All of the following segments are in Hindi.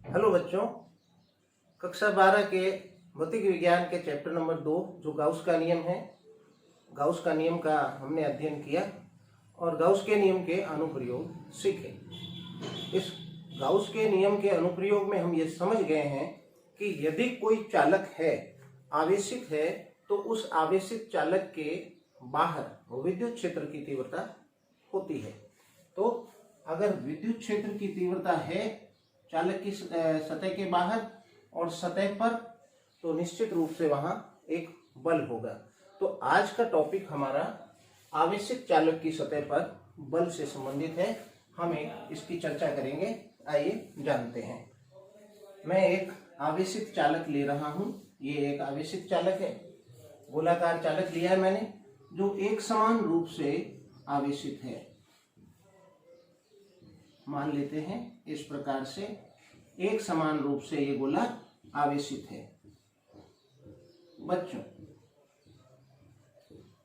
हेलो बच्चों, कक्षा 12 के भौतिक विज्ञान के चैप्टर नंबर 2 जो गाउस का नियम है, गाउस का नियम का हमने अध्ययन किया और गाउस के नियम के अनुप्रयोग सीखे। इस गाउस के नियम के अनुप्रयोग में हम ये समझ गए हैं कि यदि कोई चालक है, आवेशित है, तो उस आवेशित चालक के बाहर विद्युत क्षेत्र की तीव्रता होती है। तो अगर विद्युत क्षेत्र की तीव्रता है चालक की सतह के बाहर और सतह पर, तो निश्चित रूप से वहां एक बल होगा। तो आज का टॉपिक हमारा आवेशित चालक की सतह पर बल से संबंधित है। हम इसकी चर्चा करेंगे। आइए जानते हैं। मैं एक आवेशित चालक ले रहा हूं। ये एक आवेशित चालक है, गोलाकार चालक लिया है मैंने, जो एक समान रूप से आवेशित है। मान लेते हैं इस प्रकार से एक समान रूप से ये गोला आवेशित है। बच्चों,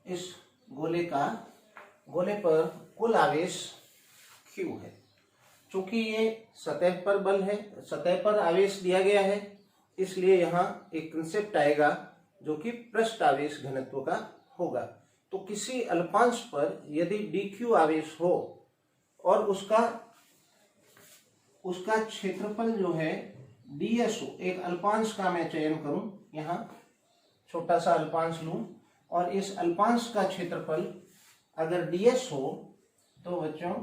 इस गोले पर कुल आवेश Q है। चूंकि ये सतह पर बल है, सतह पर आवेश दिया गया है, इसलिए यहाँ एक कंसेप्ट आएगा जो कि पृष्ठ आवेश घनत्व का होगा। तो किसी अल्पांश पर यदि dq आवेश हो और उसका क्षेत्रफल जो है ds हो, एक अल्पांश का मैं चयन करूं, यहाँ छोटा सा अल्पांश लूं और इस अल्पांश का क्षेत्रफल अगर ds हो, तो बच्चों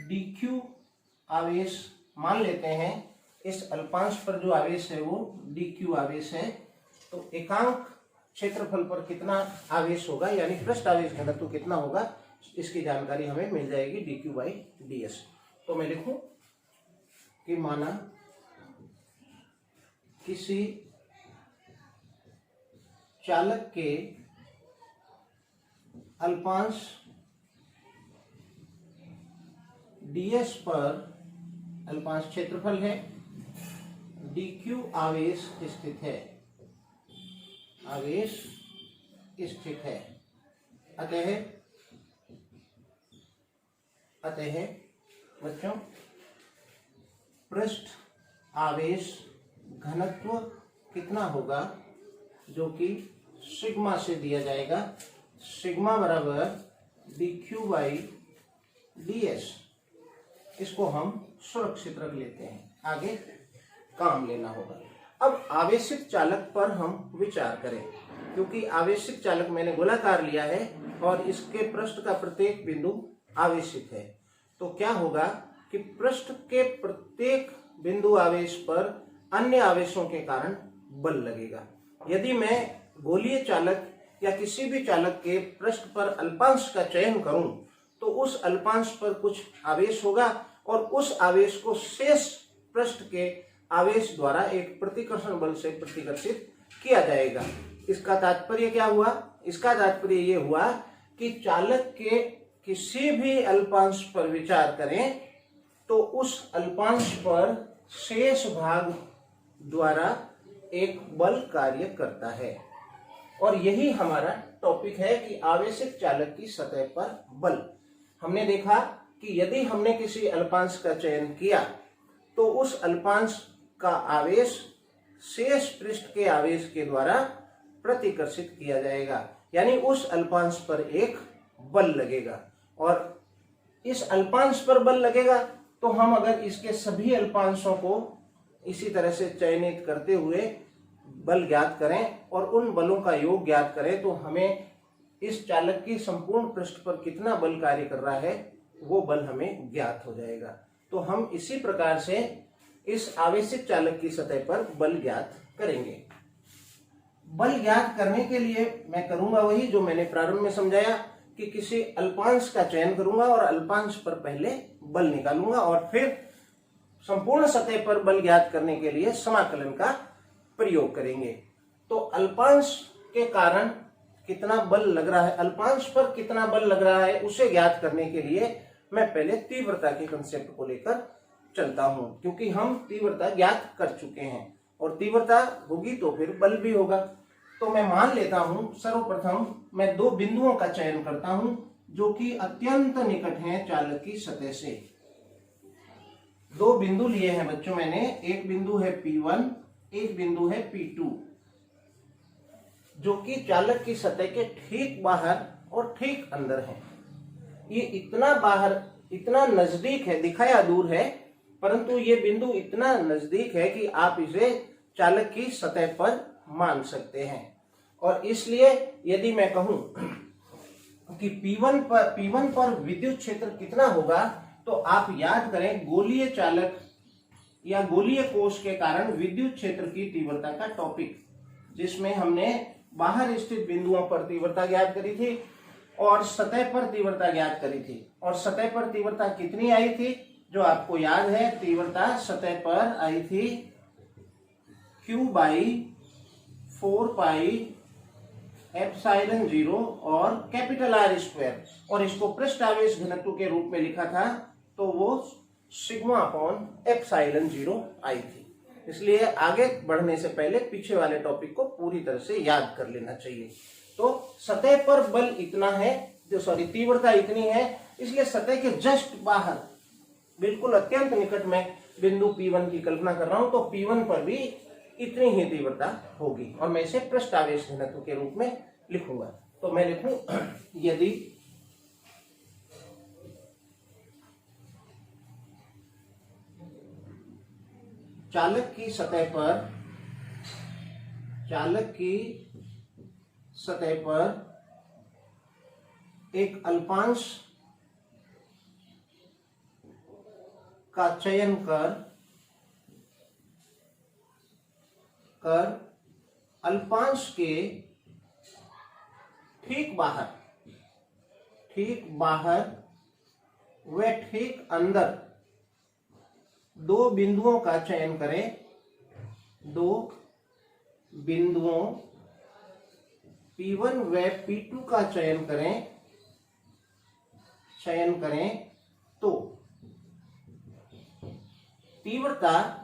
dq आवेश मान लेते हैं। इस अल्पांश पर जो आवेश है वो dq आवेश है। तो एकांक क्षेत्रफल पर कितना आवेश होगा, यानी पृष्ठ आवेश घनत्व कितना होगा, इसकी जानकारी हमें मिल जाएगी dq/ds। तो मैं लिखूं कि माना किसी चालक के अल्पांश ds पर अल्पांश क्षेत्रफल है, dq आवेश स्थित है, आवेश स्थित है। अतः बच्चों पृष्ठ आवेश घनत्व कितना होगा, जो कि सिग्मा से दिया जाएगा। सिग्मा बराबर dq/ds। इसको हम सुरक्षित रख लेते हैं, आगे काम लेना होगा। अब आवेशित चालक पर हम विचार करें, क्योंकि आवेशित चालक मैंने गोलाकार लिया है और इसके पृष्ठ का प्रत्येक बिंदु आवेशित है। तो क्या होगा कि पृष्ठ के प्रत्येक बिंदु आवेश पर अन्य आवेशों के कारण बल लगेगा। यदि मैं गोलीय चालक या किसी भी चालक के पृष्ठ पर अल्पांश का चयन करूं, तो उस अल्पांश पर कुछ आवेश होगा और उस आवेश को शेष पृष्ठ के आवेश द्वारा एक प्रतिकर्षण बल से प्रतिकर्षित किया जाएगा। इसका तात्पर्य क्या हुआ? इसका तात्पर्य ये हुआ कि चालक के किसी भी अल्पांश पर विचार करें तो उस अल्पांश पर शेष भाग द्वारा एक बल कार्य करता है। और यही हमारा टॉपिक है कि आवेशित चालक की सतह पर बल। हमने देखा कि यदि हमने किसी अल्पांश का चयन किया तो उस अल्पांश का आवेश शेष पृष्ठ के आवेश के द्वारा प्रतिकर्षित किया जाएगा, यानी उस अल्पांश पर एक बल लगेगा। और इस अल्पांश पर बल लगेगा तो हम अगर इसके सभी अल्पांशों को इसी तरह से चयनित करते हुए बल ज्ञात करें और उन बलों का योग ज्ञात करें, तो हमें इस चालक की संपूर्ण पृष्ठ पर कितना बल कार्य कर रहा है वो बल हमें ज्ञात हो जाएगा। तो हम इसी प्रकार से इस आवेशित चालक की सतह पर बल ज्ञात करेंगे। बल ज्ञात करने के लिए मैं करूंगा वही जो मैंने प्रारंभ में समझाया कि किसी अल्पांश का चयन करूंगा और अल्पांश पर पहले बल निकालूंगा और फिर संपूर्ण सतह पर बल ज्ञात करने के लिए समाकलन का प्रयोग करेंगे। तो अल्पांश के कारण कितना बल लग रहा है, अल्पांश पर कितना बल लग रहा है, उसे ज्ञात करने के लिए मैं पहले तीव्रता के कंसेप्ट को लेकर चलता हूं, क्योंकि हम तीव्रता ज्ञात कर चुके हैं और तीव्रता होगी तो फिर बल भी होगा। तो मैं मान लेता हूं, सर्वप्रथम मैं दो बिंदुओं का चयन करता हूं जो कि अत्यंत निकट हैं चालक की सतह से। दो बिंदु लिए हैं बच्चों मैंने, एक बिंदु है P1, एक बिंदु है P2, जो कि चालक की सतह के ठीक बाहर और ठीक अंदर है। ये इतना बाहर, इतना नजदीक है, दिखाया दूर है, परंतु ये बिंदु इतना नजदीक है कि आप इसे चालक की सतह पर मान सकते हैं। और इसलिए यदि मैं कहूं कि P1 पर विद्युत क्षेत्र कितना होगा, तो आप याद करें गोलीय चालक या गोलीय कोश के कारण विद्युत क्षेत्र की तीव्रता का टॉपिक, जिसमें हमने बाहर स्थित बिंदुओं पर तीव्रता ज्ञात करी थी और सतह पर तीव्रता ज्ञात करी थी। और सतह पर तीव्रता कितनी आई थी, जो आपको याद है, तीव्रता सतह पर आई थी Q/4πε0 और कैपिटल R स्क्वायर, और इसको पृष्ठ आवेश घनत्व के रूप में लिखा था, तो वो σ/ε0 आई थी। इसलिए आगे बढ़ने से पहले पीछे वाले टॉपिक को पूरी तरह से याद कर लेना चाहिए। तो सतह पर बल इतना है, तीव्रता इतनी है, इसलिए सतह के जस्ट बाहर बिल्कुल अत्यंत निकट में बिंदु P1 की कल्पना कर रहा हूं, तो P1 पर भी इतनी ही तीव्रता होगी और मैं इसे पृष्ठ आवेश घनत्व के रूप में लिखूंगा। तो मैं लिखूं यदि चालक की सतह पर एक अल्पांश का चयन कर अल्पांश के ठीक बाहर व ठीक अंदर दो बिंदुओं का चयन करें, दो बिंदुओं P1 व P2 का चयन करें तो तीव्रता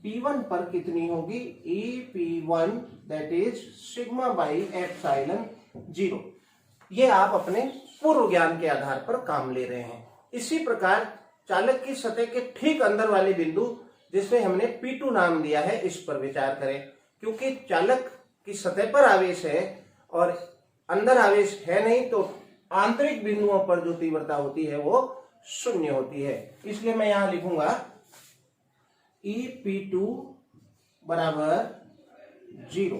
P1 पर कितनी होगी, EP1 दैट इज σ/ε0। ये आप अपने पूर्व ज्ञान के आधार पर काम ले रहे हैं। इसी प्रकार चालक की सतह के ठीक अंदर वाले बिंदु, जिसमें हमने P2 नाम दिया है, इस पर विचार करें। क्योंकि चालक की सतह पर आवेश है और अंदर आवेश है नहीं, तो आंतरिक बिंदुओं पर जो तीव्रता होती है वो शून्य होती है। इसलिए मैं यहां लिखूंगा EP2 = 0।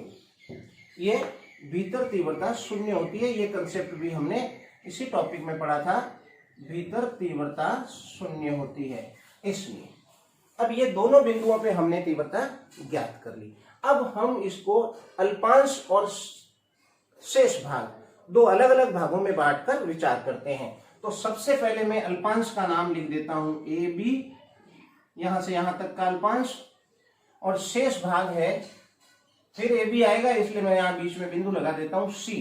ये भीतर तीव्रता शून्य होती है। ये कंसेप्ट भी हमने इसी टॉपिक में पढ़ा था, भीतर तीव्रता शून्य होती है। इसलिए अब ये दोनों बिंदुओं पे हमने तीव्रता ज्ञात कर ली। अब हम इसको अल्पांश और शेष भाग, दो अलग अलग भागों में बांटकर विचार करते हैं। तो सबसे पहले मैं अल्पांश का नाम लिख देता हूं AB, यहां से यहां तक का अल्पांश, और शेष भाग है, फिर AB आएगा, इसलिए मैं यहां बीच में बिंदु लगा देता हूं C।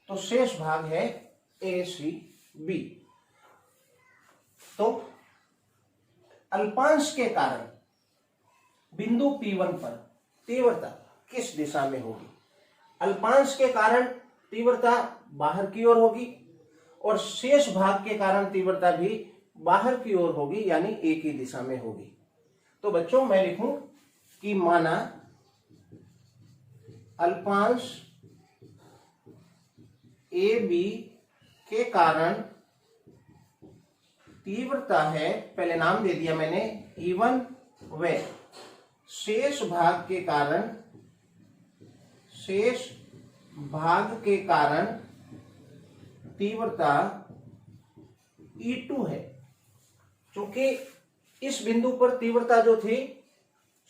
तो शेष भाग है ACB। तो अल्पांश के कारण बिंदु P1 पर तीव्रता किस दिशा में होगी? अल्पांश के कारण तीव्रता बाहर की ओर होगी और शेष भाग के कारण तीव्रता भी बाहर की ओर होगी, यानी एक ही दिशा में होगी। तो बच्चों मैं लिखूं कि माना अल्पांश AB के कारण तीव्रता है, पहले नाम दे दिया मैंने E1, व शेष भाग के कारण तीव्रता E2 है। क्योंकि इस बिंदु पर तीव्रता जो थी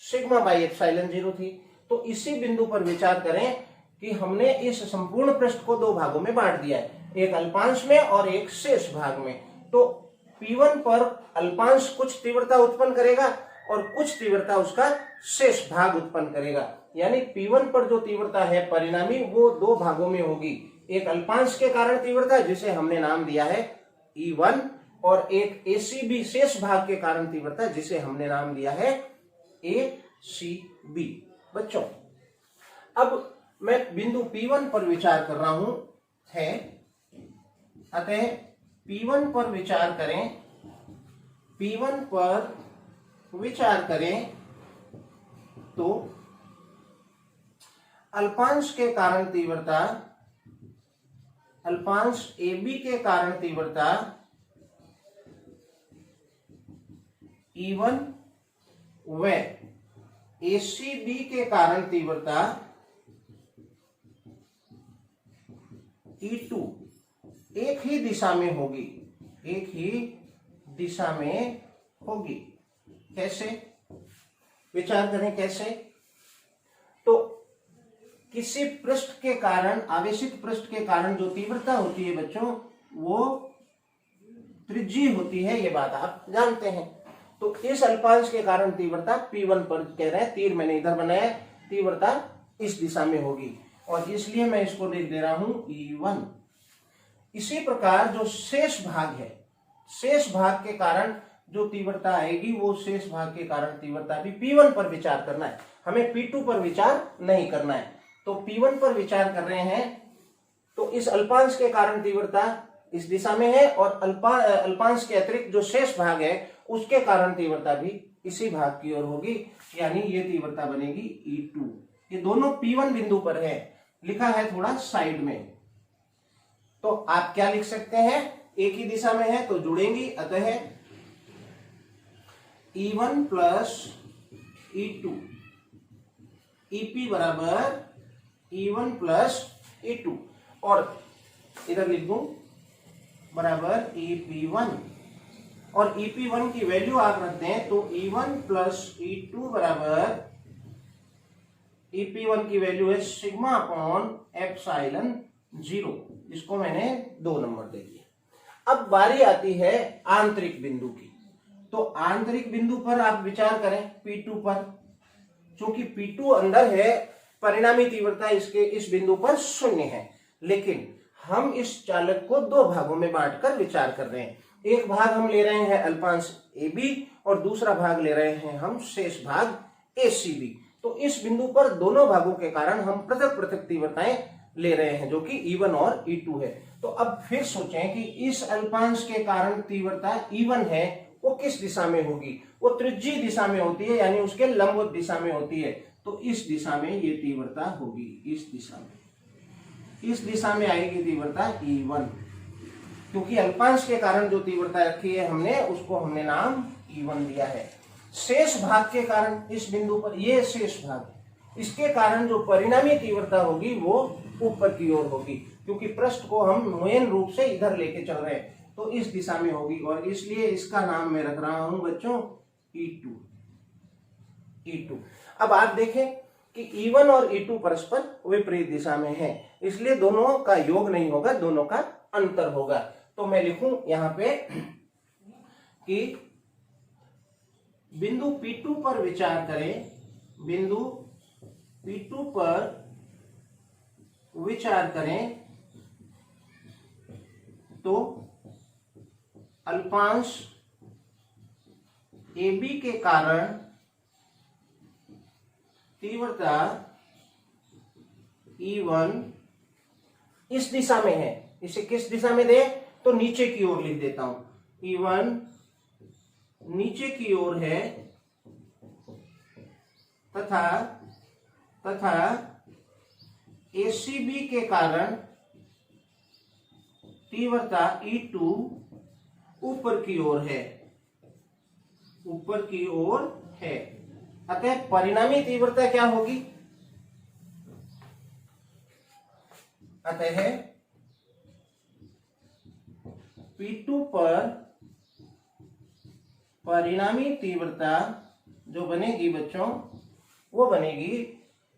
σ/ε0 थी। तो इसी बिंदु पर विचार करें कि हमने इस संपूर्ण पृष्ठ को दो भागों में बांट दिया है, एक अल्पांश में और एक शेष भाग में। तो P1 पर अल्पांश कुछ तीव्रता उत्पन्न करेगा और कुछ तीव्रता उसका शेष भाग उत्पन्न करेगा, यानी P1 पर जो तीव्रता है परिणामी, वो दो भागों में होगी। एक अल्पांश के कारण तीव्रता जिसे हमने नाम दिया है E1, और एक ACB शेष भाग के कारण तीव्रता जिसे हमने नाम दिया है ACB। बच्चों अब मैं बिंदु P1 पर विचार कर रहा हूं है, अतः P1 पर विचार करें। P1 पर विचार करें तो अल्पांश के कारण तीव्रता, अल्पांश AB के कारण तीव्रता E1 व ACB के कारण तीव्रता E2 एक ही दिशा में होगी, एक ही दिशा में होगी। कैसे? विचार करें कैसे। तो किसी पृष्ठ के कारण, आवेशित पृष्ठ के कारण जो तीव्रता होती है बच्चों, वो त्रिज्यीय होती है, ये बात आप जानते हैं। तो इस अल्पांश के कारण तीव्रता P1 पर कह रहे हैं, तीर मैंने इधर बनाया, तीव्रता इस दिशा में होगी और इसलिए मैं इसको लिख दे रहा हूं E1। इसी प्रकार जो शेष भाग है, शेष भाग के कारण जो तीव्रता आएगी वो शेष भाग के कारण तीव्रता भी P1 पर विचार करना है, हमें P2 पर विचार नहीं करना है। तो P1 पर विचार कर रहे हैं, तो इस अल्पांश के कारण तीव्रता इस दिशा में है और अल्पांश के अतिरिक्त जो शेष भाग है उसके कारण तीव्रता भी इसी भाग की ओर होगी, यानी ये तीव्रता बनेगी E2। ये दोनों P1 बिंदु पर है, लिखा है थोड़ा साइड में। तो आप क्या लिख सकते हैं, एक ही दिशा में है तो जुड़ेंगी, अतः E1 प्लस E2, EP बराबर E1 प्लस E2 और इधर लिख दूं बराबर EP1 और EP1 की वैल्यू आप रख दें तो E1 प्लस E2 बराबर, EP1 की वैल्यू है सिग्मा अपॉन एप्सिलॉन 0, इसको मैंने 2 नंबर दे दिए। अब बारी आती है आंतरिक बिंदु की। तो आंतरिक बिंदु पर आप विचार करें P2 पर, क्योंकि P2 अंदर है, परिणामी तीव्रता इसके इस बिंदु पर 0 है, लेकिन हम इस चालक को 2 भागों में बांटकर विचार कर रहे हैं। एक भाग हम ले रहे हैं अल्पांश AB और दूसरा भाग ले रहे हैं हम शेष भाग ACB। तो इस बिंदु पर दोनों भागों के कारण हम पृथक पृथक तीव्रताएं ले रहे हैं, जो कि E1 और E2 है। तो अब फिर सोचें कि इस अल्पांश के कारण तीव्रता E1 है, वो किस दिशा में होगी, वो त्रिज्यीय दिशा में होती है, यानी उसके लंबवत दिशा में होती है। तो इस दिशा में ये तीव्रता होगी, इस दिशा में, इस दिशा में आएगी तीव्रता E1, क्योंकि अल्पांश के कारण जो तीव्रता रखी है हमने, उसको हमने नाम E1 दिया है। शेष भाग के कारण इस बिंदु पर, ये शेष भाग, इसके कारण जो परिणामी तीव्रता होगी वो ऊपर की ओर होगी, क्योंकि पृष्ठ को हम मेन रूप से इधर लेके चल रहे हैं, तो इस दिशा में होगी और इसलिए इसका नाम मैं रख रहा हूं बच्चों E2। E2। अब आप देखें कि E1 और E2 परस्पर विपरीत दिशा में है, इसलिए दोनों का योग नहीं होगा, दोनों का अंतर होगा। तो मैं लिखूं यहां पे कि बिंदु P2 पर विचार करें, बिंदु P2 पर विचार करें तो अल्पांश AB के कारण तीव्रता E1 इस दिशा में है। इसे किस दिशा में दे, तो नीचे की ओर लिख देता हूं, E1 नीचे की ओर है तथा ACB के कारण तीव्रता E2 ऊपर की ओर है, ऊपर की ओर है। अतः परिणामी तीव्रता क्या होगी, अतः P2 पर परिणामी तीव्रता जो बनेगी बच्चों, वो बनेगी,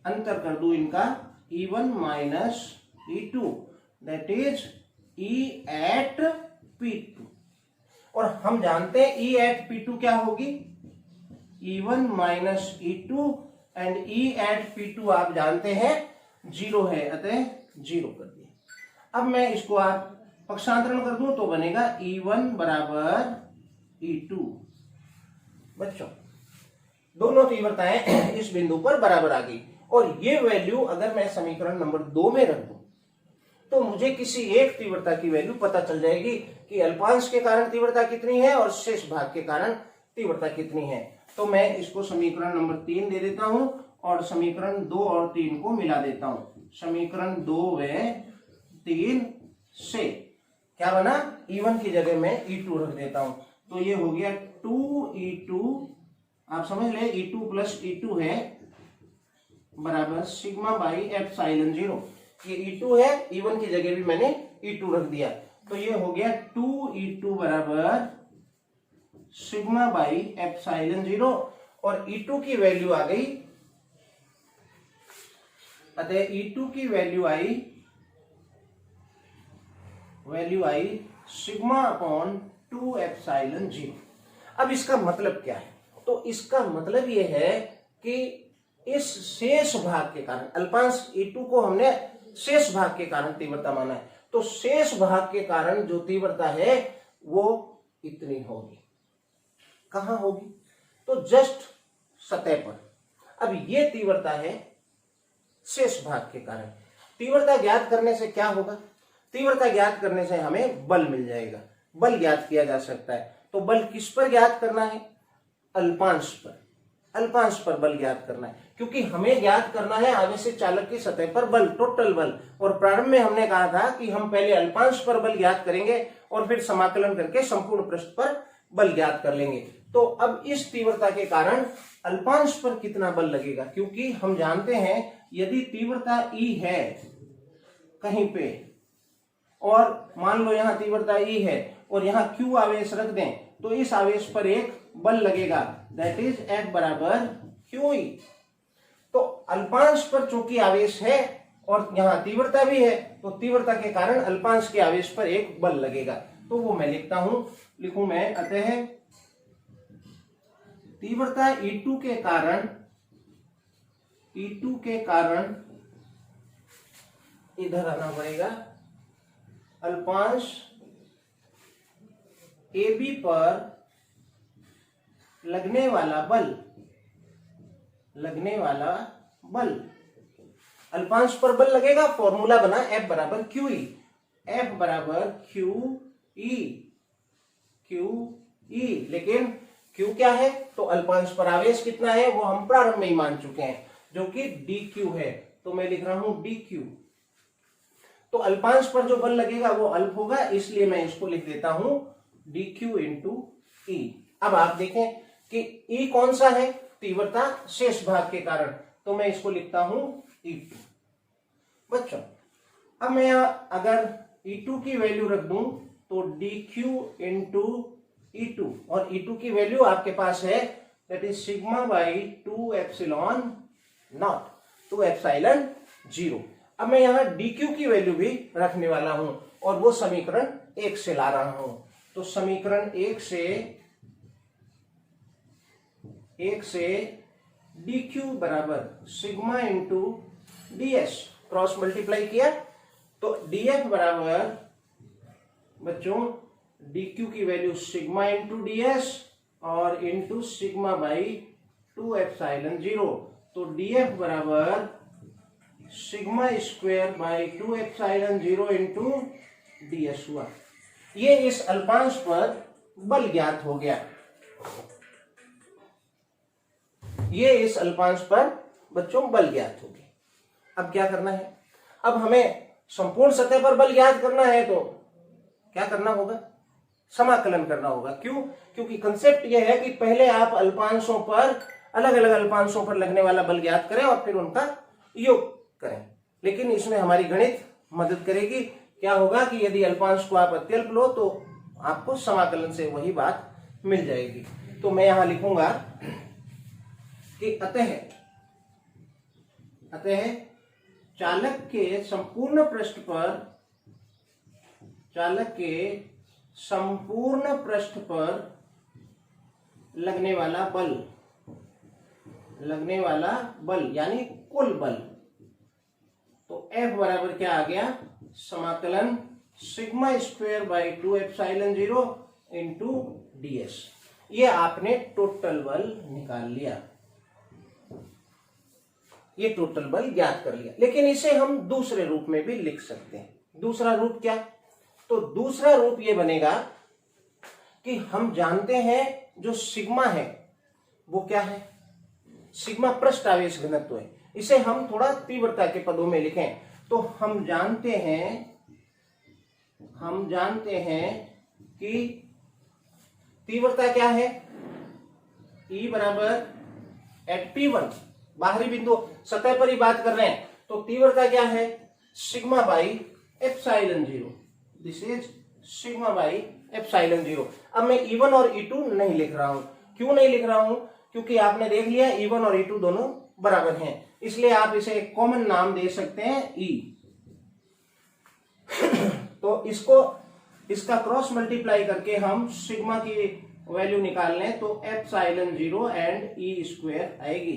अंतर कर दूं इनका, E1 minus E2, that is E at P2। और हम जानते हैं E एट P2 क्या होगी, E1 minus E2 and E at P2 आप जानते हैं 0 है, अतः 0 कर दिया। अब मैं इसको आप पक्षांतरण कर दूं तो बनेगा E1 बराबर E2। बच्चों दोनों तीव्रताएं इस बिंदु पर बराबर आ गई और ये वैल्यू अगर मैं समीकरण नंबर 2 में रख दूं तो मुझे किसी एक तीव्रता की वैल्यू पता चल जाएगी कि अल्पांश के कारण तीव्रता कितनी है और शेष भाग के कारण तीव्रता कितनी है। तो मैं इसको समीकरण नंबर 3 दे देता हूं और समीकरण 2 और 3 को मिला देता हूं। समीकरण 2 व 3 से क्या बना, E1 की जगह मैं E2 रख देता हूं। तो ये हो गया 2E2, आप समझ ले E2 प्लस E2 है बराबर सिग्मा बाई एप्सिलॉन 0। ये E2 है, E1 की जगह भी मैंने E2 रख दिया। तो ये हो गया 2E2 बराबर सिग्मा बाई एप्सिलॉन 0 और E2 की वैल्यू आ गई, अतः E2 की वैल्यू आई सिग्मा अपॉन 2 एप्सिलॉन 0। अब इसका मतलब क्या है, तो इसका मतलब ये है कि इस शेष भाग के कारण अल्पांश E2 को हमने शेष भाग के कारण तीव्रता माना है, तो शेष भाग के कारण जो तीव्रता है वो इतनी होगी। कहां होगी, तो जस्ट सतह पर। अब ये तीव्रता है शेष भाग के कारण। तीव्रता ज्ञात करने से क्या होगा, तीव्रता ज्ञात करने से हमें बल मिल जाएगा, बल ज्ञात किया जा सकता है। तो बल किस पर ज्ञात करना है, अल्पांश पर, अल्पांश पर बल ज्ञात करना है, क्योंकि हमें ज्ञात करना है आवेशित चालक की सतह पर बल, टोटल बल। और प्रारंभ में हमने कहा था कि हम पहले अल्पांश पर बल ज्ञात करेंगे और फिर समाकलन करके संपूर्ण पृष्ठ पर बल ज्ञात कर लेंगे। तो अब इस तीव्रता के कारण अल्पांश पर कितना बल लगेगा, क्योंकि हम जानते हैं यदि तीव्रता E है कहीं पे और मान लो यहां तीव्रता E है और यहां Q आवेश रख दें, तो इस आवेश पर एक बल लगेगा, दैट इज F बराबर QE। तो अल्पांश पर चूंकि आवेश है और यहां तीव्रता भी है, तो तीव्रता के कारण अल्पांश के आवेश पर एक बल लगेगा। तो वो मैं लिखता हूं, लिखूं मैं, अतः तीव्रता E2 के कारण इधर आना पड़ेगा, अल्पांश AB पर लगने वाला बल, अल्पांश पर बल लगेगा, फॉर्मूला बना F बराबर QE, F बराबर QE। लेकिन Q क्या है, तो अल्पांश पर आवेश कितना है वो हम प्रारंभ में ही मान चुके हैं, जो कि dQ है। तो मैं लिख रहा हूं dQ। तो अल्पांश पर जो बल लगेगा वो अल्प होगा, इसलिए मैं इसको लिख देता हूं dQ इंटू E। अब आप देखें कि E कौन सा है, तीव्रता शेष भाग के कारण, तो मैं इसको लिखता हूं E2। बच्चों अब मैं यहां अगर E2 की वैल्यू रख दूं तो dQ इंटू E2, और E2 की वैल्यू आपके पास है, that is sigma by 2 epsilon not, 2 epsilon 0। अब मैं यहां dQ की वैल्यू भी रखने वाला हूं और वो समीकरण 1 से ला रहा हूं। तो समीकरण 1 से dQ बराबर sigma into ds, cross multiply किया तो dF बराबर बच्चों dQ की वैल्यू सिग्मा इंटू ds और इंटू सिग्मा बाई 2 एप्सिलॉन 0। तो dF बराबर sigma square by 2 epsilon 0 into ds हुआ। ये इस अल्पांश पर बल ज्ञात हो गया, ये इस अल्पांश पर बच्चों बल ज्ञात हो गया। अब क्या करना है, अब हमें संपूर्ण सतह पर बल ज्ञात करना है, तो क्या करना होगा, समाकलन करना होगा। क्यों, क्योंकि कंसेप्ट यह है कि पहले आप अल्पांशों पर, अलग अलग अल्पांशों पर लगने वाला बल ज्ञात करें और फिर उनका योग करें। लेकिन इसमें हमारी गणित मदद करेगी। क्या होगा कि यदि अल्पांश को आप अत्यल्प लो तो आपको समाकलन से वही बात मिल जाएगी। तो मैं यहां लिखूंगा कि अतः चालक के संपूर्ण पृष्ठ पर लगने वाला बल यानी कुल बल, तो F बराबर क्या आ गया, समाकलन sigma square by 2 epsilon 0 into ds। ये आपने टोटल बल निकाल लिया, ये टोटल बल ज्ञात कर लिया। लेकिन इसे हम दूसरे रूप में भी लिख सकते हैं। दूसरा रूप क्या, तो दूसरा रूप ये बनेगा कि हम जानते हैं जो सिग्मा है वो क्या है? सिग्मा पृष्ठ आवेश घनत्व है। इसे हम थोड़ा तीव्रता के पदों में लिखें तो हम जानते हैं कि तीव्रता क्या है? E बराबर एट P1, बाहरी बिंदु, सतह पर ही बात कर रहे हैं, तो तीव्रता क्या है? Sigma by epsilon 0। This is sigma by epsilon 0। अब मैं E1 और E2 नहीं लिख रहा हूं। क्यों नहीं लिख रहा हूं? क्योंकि आपने देख लिया E1 और E2 दोनों बराबर हैं, इसलिए आप इसे एक कॉमन नाम दे सकते हैं E। तो इसका क्रॉस मल्टीप्लाई करके हम सिग्मा की वैल्यू निकाल लें तो एप्सिलॉन 0 एंड E स्क्वायर आएगी,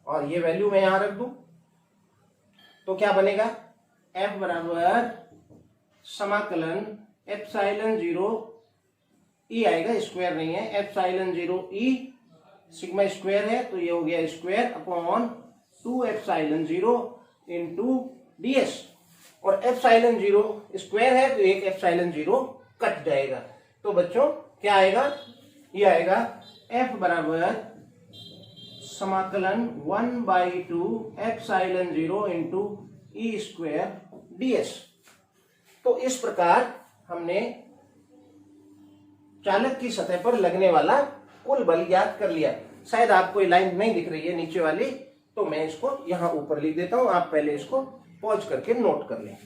और ये वैल्यू मैं यहां रख दूं तो क्या बनेगा? F बराबर समाकलन एप्सिलॉन 0 E आएगा, स्क्वायर नहीं है, एप्सिलॉन 0 E सिग्मा स्क्वायर है तो ये हो गया square upon 2 epsilon 0 into ds, और एप्सिलॉन 0 स्क्वायर है तो एक एप्सिलॉन 0 कट जाएगा। तो बच्चों क्या आएगा? ये आएगा F बराबर समाकलन 1/2 epsilon 0 into E square ds। तो इस प्रकार हमने चालक की सतह पर लगने वाला कुल बल ज्ञात कर लिया। शायद आपको ये लाइन नहीं दिख रही है नीचे वाली, तो मैं इसको यहां ऊपर लिख देता हूं, आप पहले इसको पॉज करके नोट कर लें।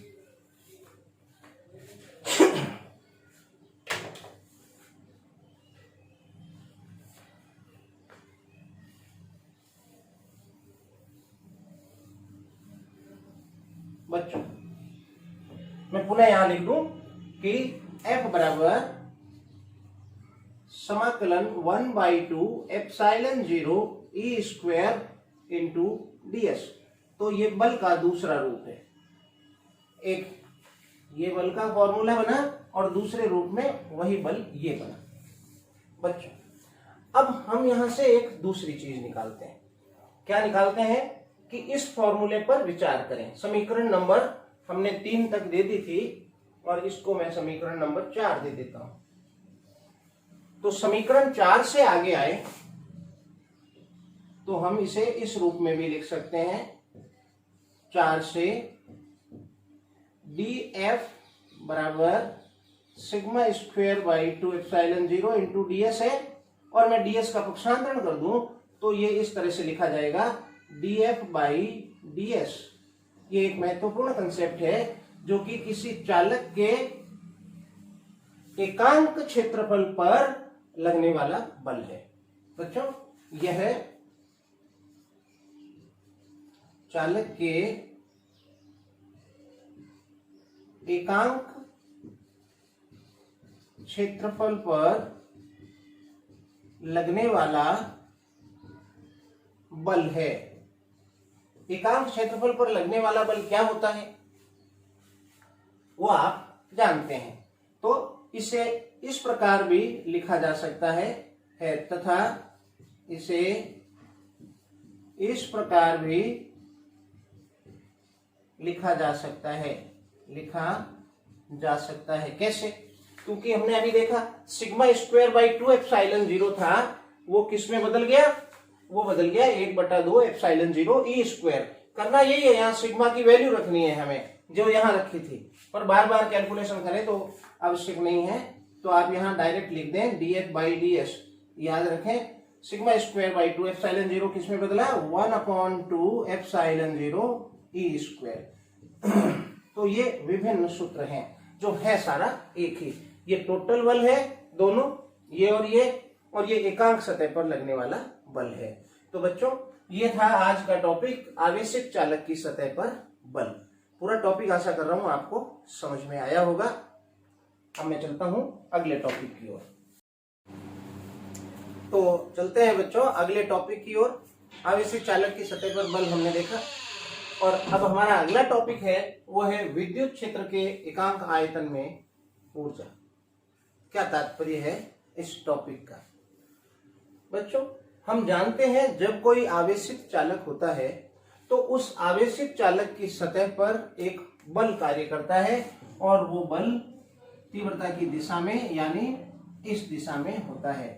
बच्चों मैं पुनः यहां लिख दूं कि F बराबर समाकलन 1/2 epsilon 0 E square into ds। तो ये बल का दूसरा रूप है। एक ये बल का फॉर्मूला बना और दूसरे रूप में वही बल ये बना। बच्चों अब हम यहां से एक दूसरी चीज निकालते हैं। क्या निकालते हैं? कि इस फॉर्मूले पर विचार करें। समीकरण नंबर हमने 3 तक दे दी थी और इसको मैं समीकरण नंबर 4 दे देता हूं। तो समीकरण 4 से आगे आए तो हम इसे इस रूप में भी लिख सकते हैं। 4 से dF बराबर sigma square by 2 epsilon 0 into ds है, और मैं ds का पक्षांतरण कर दूं तो ये इस तरह से लिखा जाएगा dF बाई ds। ये एक महत्वपूर्ण कंसेप्ट है जो कि किसी चालक के एकांक क्षेत्रफल पर लगने वाला बल है। बच्चों यह चालक के एकांक क्षेत्रफल पर लगने वाला बल है। एकांक क्षेत्रफल पर लगने वाला बल क्या होता है वो आप जानते हैं। तो इसे इस प्रकार भी लिखा जा सकता है तथा इसे इस प्रकार भी लिखा जा सकता है। कैसे? क्योंकि हमने अभी देखा सिग्मा स्क्वायर बाई 2 एप्सिलॉन 0 था, वो किस में बदल गया? वो बदल गया 1/2 एप्सिलॉन 0 E स्क्वायर। करना यही है, यहाँ सिग्मा की वैल्यू रखनी है हमें जो यहाँ रखी थी, पर बार बार कैलकुलेशन करें तो आवश्यक नहीं है। तो आप यहाँ डायरेक्ट लिख दें dF बाई ds। याद रखें सिग्मा स्क्वायर बाई 2 एप्सिलॉन 0 किस में बदला? 1/2 एप्सिलॉन 0 E स्क्वायर। तो ये विभिन्न सूत्र हैं जो है सारा एक ही। ये टोटल बल है दोनों, ये और ये एकांक सतह पर लगने वाला बल है। तो बच्चों ये था आज का टॉपिक, आवेशित चालक की सतह पर बल। पूरा टॉपिक आशा कर रहा हूं आपको समझ में आया होगा। अब मैं चलता हूं अगले टॉपिक की ओर। तो चलते हैं बच्चों अगले टॉपिक की ओर। आवेशित चालक की सतह पर बल हमने देखा, और अब हमारा अगला टॉपिक है वो है विद्युत क्षेत्र के एकांक आयतन में ऊर्जा। क्या तात्पर्य है इस टॉपिक का? बच्चों हम जानते हैं जब कोई आवेशित चालक होता है तो उस आवेशित चालक की सतह पर एक बल कार्य करता है, और वो बल तीव्रता की दिशा में यानी इस दिशा में होता है।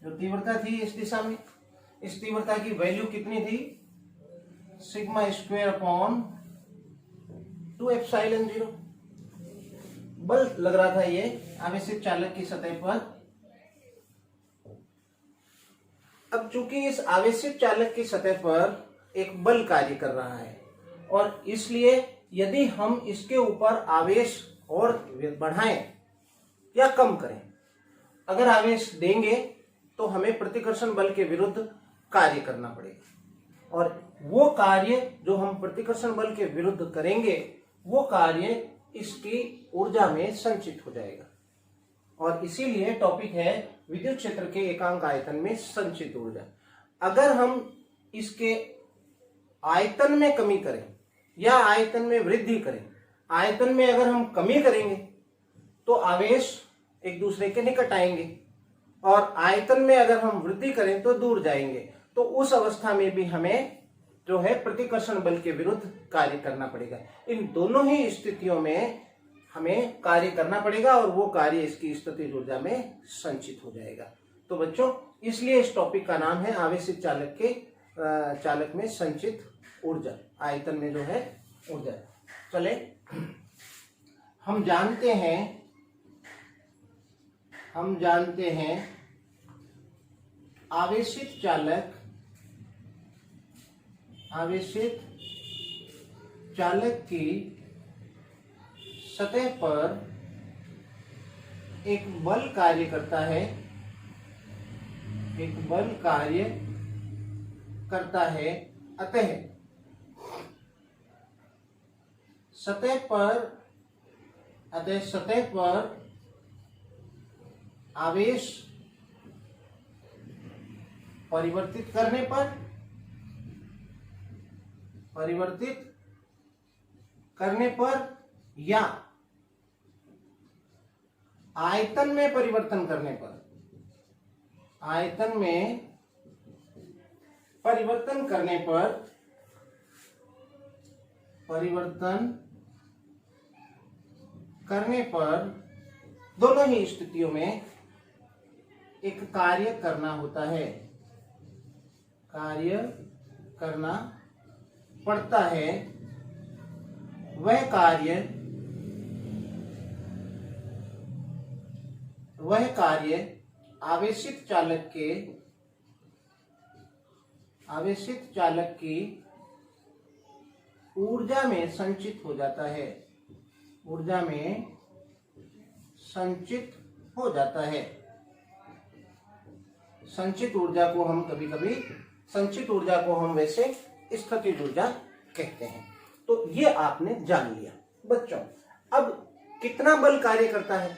जो तीव्रता थी इस दिशा में, इस तीव्रता की वैल्यू कितनी थी, सिग्मा स्क्वायर अपॉन 2 एप्सिलॉन 0। बल लग रहा था ये आवेशित चालक की सतह पर। अब चूंकि इस आवेशित चालक की सतह पर एक बल कार्य कर रहा है और इसलिए यदि हम इसके ऊपर आवेश और बढ़ाएं या कम करें, अगर आवेश देंगे तो हमें प्रतिकर्षण बल के विरुद्ध कार्य करना पड़ेगा और वो कार्य जो हम प्रतिकर्षण बल के विरुद्ध करेंगे वो कार्य इसकी ऊर्जा में संचित हो जाएगा। और इसीलिए टॉपिक है विद्युत क्षेत्र के एकांक आयतन में संचित ऊर्जा। अगर हम इसके आयतन में कमी करें या आयतन में वृद्धि करें, आयतन में अगर हम कमी करेंगे तो आवेश एक दूसरे के निकट आएंगे और आयतन में अगर हम वृद्धि करें तो दूर जाएंगे। तो उस अवस्था में भी हमें जो है प्रतिकर्षण बल के विरुद्ध कार्य करना पड़ेगा। इन दोनों ही स्थितियों में हमें कार्य करना पड़ेगा और वो कार्य इसकी स्थितिज ऊर्जा में संचित हो जाएगा। तो बच्चों, इसलिए इस टॉपिक का नाम है आवेशित चालक में संचित ऊर्जा, आयतन में जो है ऊर्जा। चले, हम जानते हैं आवेशित चालक की सतह पर एक बल कार्य करता है, अतः सतह पर आवेश परिवर्तित करने पर या आयतन में परिवर्तन करने पर दोनों ही स्थितियों में एक कार्य करना होता है, कार्य करना पड़ता है। वह कार्य आवेशित चालक की ऊर्जा में संचित हो जाता है, संचित ऊर्जा को हम कभी-कभी संचित ऊर्जा को हम वैसे स्थितिज ऊर्जा कहते हैं। तो ये आपने जान लिया बच्चों। अब कितना बल कार्य करता है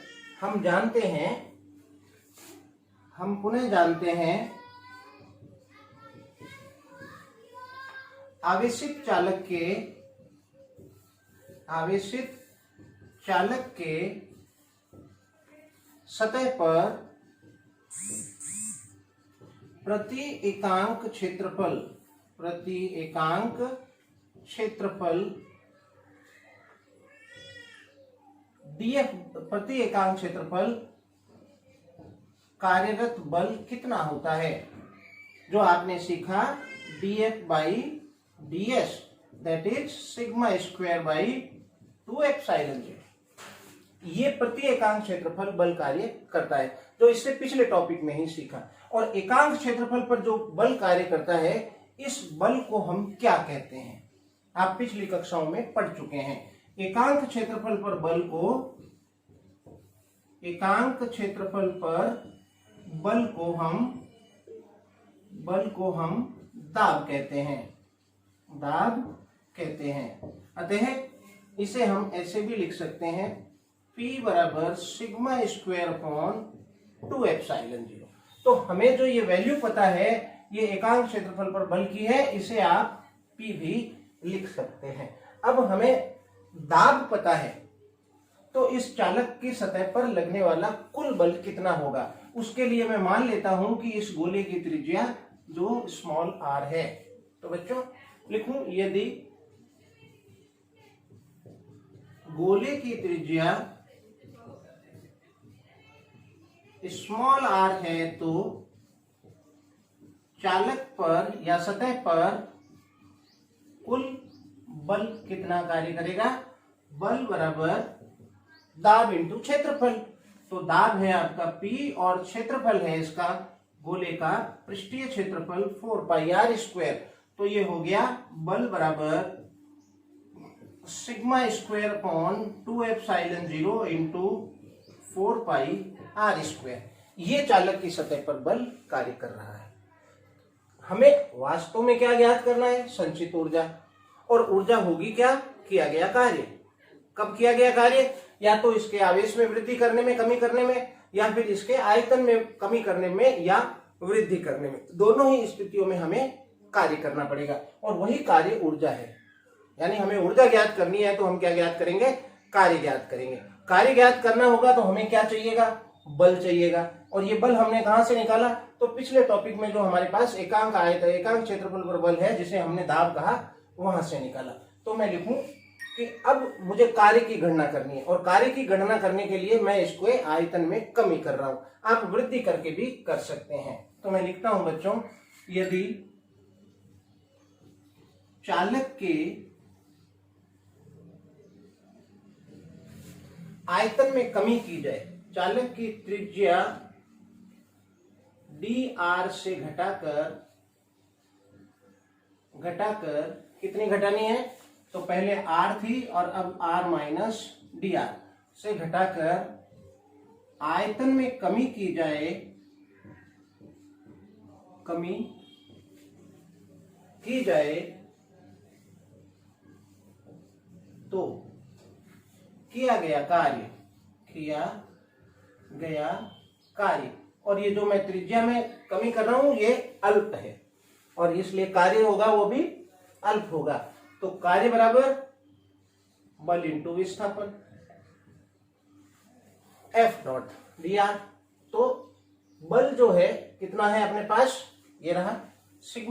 हम पुनः जानते हैं। आवेशित चालक के सतह पर प्रति एकांक क्षेत्रफल df प्रति एकांक क्षेत्रफल कार्यरत बल कितना होता है, जो आपने सीखा df by ds that is sigma square by 2 epsilon 0। ये प्रति एकांक क्षेत्रफल बल कार्य करता है, जो इससे पिछले टॉपिक में ही सीखा। और एकांक क्षेत्रफल पर जो बल कार्य करता है, इस बल को हम क्या कहते हैं, आप पिछली कक्षाओं में पढ़ चुके हैं। एकांक क्षेत्रफल पर बल को हम दाब कहते हैं। अतः इसे हम ऐसे भी लिख सकते हैं, P बराबर सिग्मा स्क्वायर अपॉन 2 एप्सिलॉन 0। तो हमें जो ये वैल्यू पता है, ये एकांक क्षेत्रफल पर बल की है, इसे आप P भी लिख सकते हैं। अब हमें दाब पता है, तो इस चालक की सतह पर लगने वाला कुल बल कितना होगा, उसके लिए मैं मान लेता हूं कि इस गोले की त्रिज्या जो स्मॉल r है। तो बच्चों लिखूं, यदि गोले की त्रिज्या स्मॉल r है तो चालक पर या सतह पर कुल बल कितना कार्य करेगा? बल बराबर दाब इंटू क्षेत्रफल। तो दाब है आपका P और क्षेत्रफल है इसका गोले का पृष्ठीय क्षेत्रफल 4πr²। तो ये हो गया बल बराबर σ² अपॉन 2ε0 इंटू 4πr²। ये चालक की सतह पर बल कार्य कर रहा है। हमें वास्तव में क्या ज्ञात करना है? संचित ऊर्जा। और ऊर्जा होगी क्या? किया गया कार्य। कब किया गया कार्य? या तो इसके आवेश में वृद्धि करने में, कमी करने में, या फिर इसके आयतन में कमी करने में या वृद्धि करने में। दोनों ही स्थितियों में हमें कार्य करना पड़ेगा और वही कार्य ऊर्जा है। यानी हमें ऊर्जा ज्ञात करनी है तो हम क्या ज्ञात करेंगे? कार्य ज्ञात करेंगे। कार्य ज्ञात करना होगा तो हमें क्या चाहिएगा? बल चाहिएगा। और ये बल हमने कहां से निकाला? तो पिछले टॉपिक में जो हमारे पास एकांक आयतन, एकांक क्षेत्रफल पर बल है, जिसे हमने दाब कहा, वहां से निकाला। तो मैं लिखूं कि अब मुझे कार्य की गणना करनी है और कार्य की गणना करने के लिए मैं इसको आयतन में कमी कर रहा हूं। आप वृद्धि करके भी कर सकते हैं। तो मैं लिखता हूं बच्चों, यदि चालक के आयतन में कमी की जाए, चालक की त्रिज्या dr से घटाकर कितनी घटानी है? तो पहले r थी और अब r माइनस dr से घटाकर आयतन में कमी की जाए, तो किया गया कार्य। और ये जो मैं त्रिज्या में कमी कर रहा हूं ये अल्प है और इसलिए कार्य होगा वो भी अल्प होगा। तो कार्य बराबर बल इंटू विस्थापन F डॉट dr। तो बल जो है कितना है अपने पास? ये रहा σ²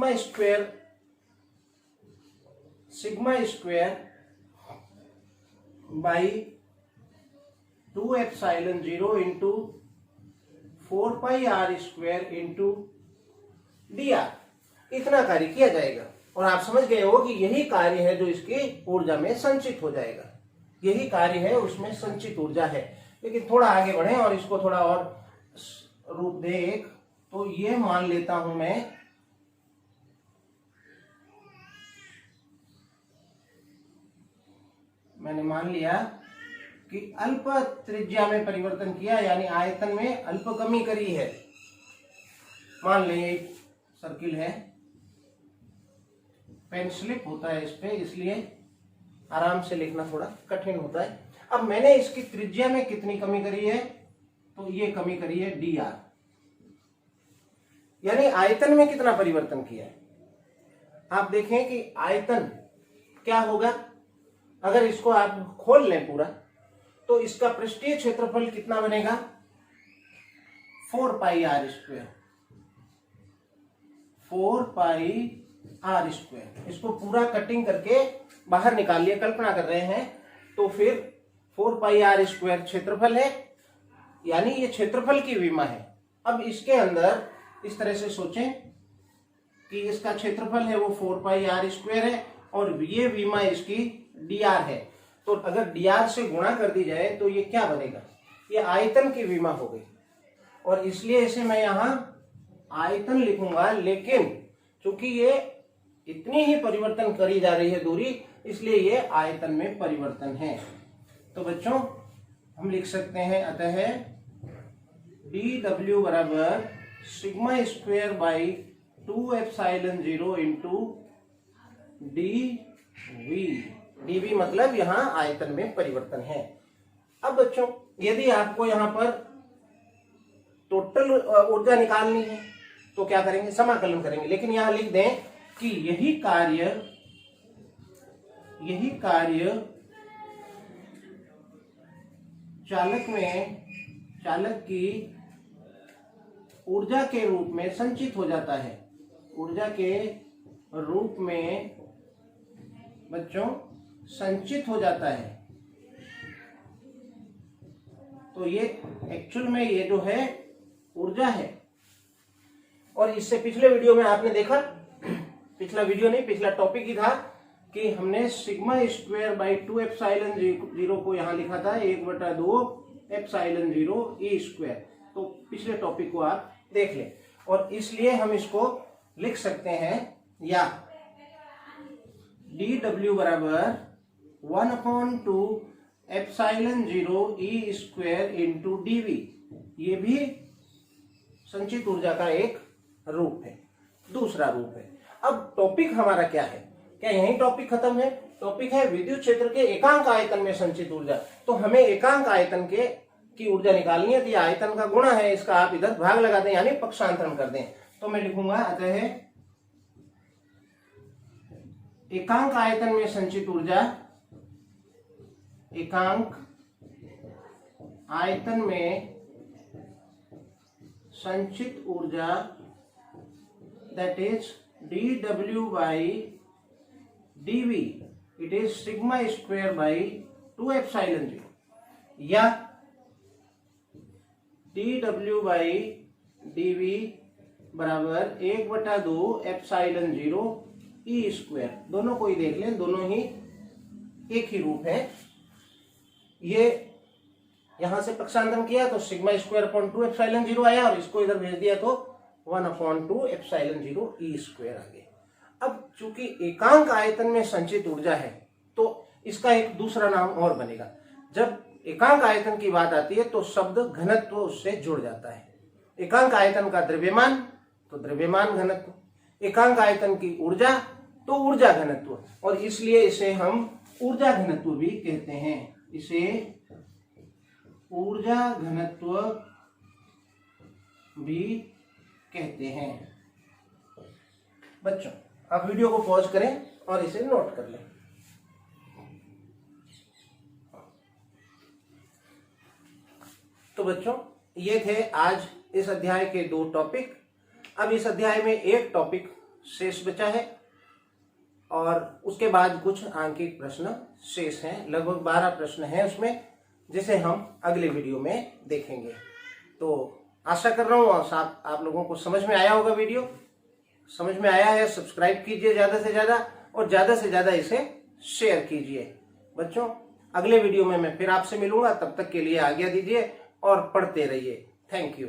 by 2ε0 into 4πr² into dr। इतना कार्य किया जाएगा और आप समझ गए हो कि यही कार्य है जो इसकी ऊर्जा में संचित हो जाएगा। यही कार्य है, उसमें संचित ऊर्जा है। लेकिन थोड़ा आगे बढ़े और इसको थोड़ा और रूप दे एक, तो ये मान लेता हूं मैंने मान लिया कि अल्प त्रिज्या में परिवर्तन किया, यानी आयतन में अल्प कमी करी है। मान लें एक सर्किल है, पेन स्लिप होता है इस पे, इसलिए आराम से लिखना थोड़ा कठिन होता है। अब मैंने इसकी त्रिज्या में कितनी कमी करी है? तो ये कमी करी है dr, यानी आयतन में कितना परिवर्तन किया है। आप देखें कि आयतन क्या होगा अगर इसको आप खोल लें पूरा, तो इसका पृष्ठीय क्षेत्रफल कितना बनेगा? 4πr²। 4πr²। इसको पूरा कटिंग करके बाहर निकाल लिया, कल्पना कर रहे हैं, तो फिर 4πr² क्षेत्रफल है, यानी ये क्षेत्रफल की विमा है। अब इसके अंदर इस तरह से सोचें कि इसका क्षेत्रफल है वो 4πr² है और ये विमा इसकी dr है। तो अगर dr से गुणा कर दी जाए तो ये क्या बनेगा? ये आयतन की विमा हो गई और इसलिए इसे मैं यहां आयतन लिखूंगा। लेकिन चूंकि ये इतनी ही परिवर्तन करी जा रही है दूरी, इसलिए ये आयतन में परिवर्तन है। तो बच्चों हम लिख सकते हैं, अतः dw बराबर σ² बाई 2ε0 इंटू dv मतलब यहां आयतन में परिवर्तन है। अब बच्चों यदि आपको यहां पर टोटल ऊर्जा निकालनी है तो क्या करेंगे? समाकलन करेंगे। लेकिन यहां लिख दें कि यही कार्य चालक की ऊर्जा के रूप में संचित हो जाता है। ऊर्जा के रूप में बच्चों संचित हो जाता है। तो ये एक्चुअल में ये जो है ऊर्जा है, और इससे पिछले वीडियो में आपने देखा, पिछला वीडियो नहीं पिछला टॉपिक ही था कि हमने सिग्मा स्क्वायर बाई 2 एप्सिलॉन 0 को यहाँ लिखा था 1/2 एप्सिलॉन 0 ई स्क्वायर। तो पिछले टॉपिक को आप देख लें, और इसलिए हम इसको लिख सकते हैं या dw बराबर 1/2 epsilon 0 E square into dv। ये भी संचित ऊर्जा का एक रूप है, दूसरा रूप है। अब टॉपिक हमारा क्या है? क्या यही टॉपिक खत्म है? टॉपिक है विद्युत क्षेत्र के एकांक आयतन में संचित ऊर्जा। तो हमें एकांक आयतन की ऊर्जा निकालनी है, तो ये आयतन का गुणा है, इसका आप इधर भाग लगा दें यानी पक्षांतरण कर दें। तो मैं लिखूंगा अतः एकांक आयतन में संचित ऊर्जा, एकांक आयतन में संचित ऊर्जा that is dw by dv, it is sigma square by 2 epsilon 0, या dw by dv बराबर 1/2 एप्सिलॉन 0 ई स्क्वायर। दोनों को ही देख लें, दोनों ही एक ही रूप है। ये यहां से पक्षांतरण किया तो सिग्मा स्क्वायर अपॉन 2 एप्सिलॉन 0 आया, और इसको इधर भेज दिया तो 1/2 एप्सिलॉन 0 ई स्क्वायर आ गया। अब चूंकि एकांक आयतन में संचित ऊर्जा है तो इसका एक दूसरा नाम और बनेगा। जब एकांक आयतन की बात आती है तो शब्द घनत्व उससे जुड़ जाता है। एकांक आयतन का द्रव्यमान तो द्रव्यमान घनत्व, एकांक आयतन की ऊर्जा तो ऊर्जा घनत्व, और इसलिए इसे हम ऊर्जा घनत्व भी कहते हैं। इसे ऊर्जा घनत्व भी कहते हैं। बच्चों आप वीडियो को पॉज करें और इसे नोट कर लें। तो बच्चों ये थे आज इस अध्याय के 2 टॉपिक। अब इस अध्याय में एक टॉपिक शेष बचा है और उसके बाद कुछ आंकिक प्रश्न शेष हैं। लगभग 12 प्रश्न हैं उसमें, जिसे हम अगले वीडियो में देखेंगे। तो आशा कर रहा हूँ आप लोगों को समझ में आया होगा। वीडियो समझ में आया है, सब्सक्राइब कीजिए ज़्यादा से ज़्यादा इसे शेयर कीजिए। बच्चों अगले वीडियो में मैं फिर आपसे मिलूंगा, तब तक के लिए आज्ञा दीजिए और पढ़ते रहिए। Thank you.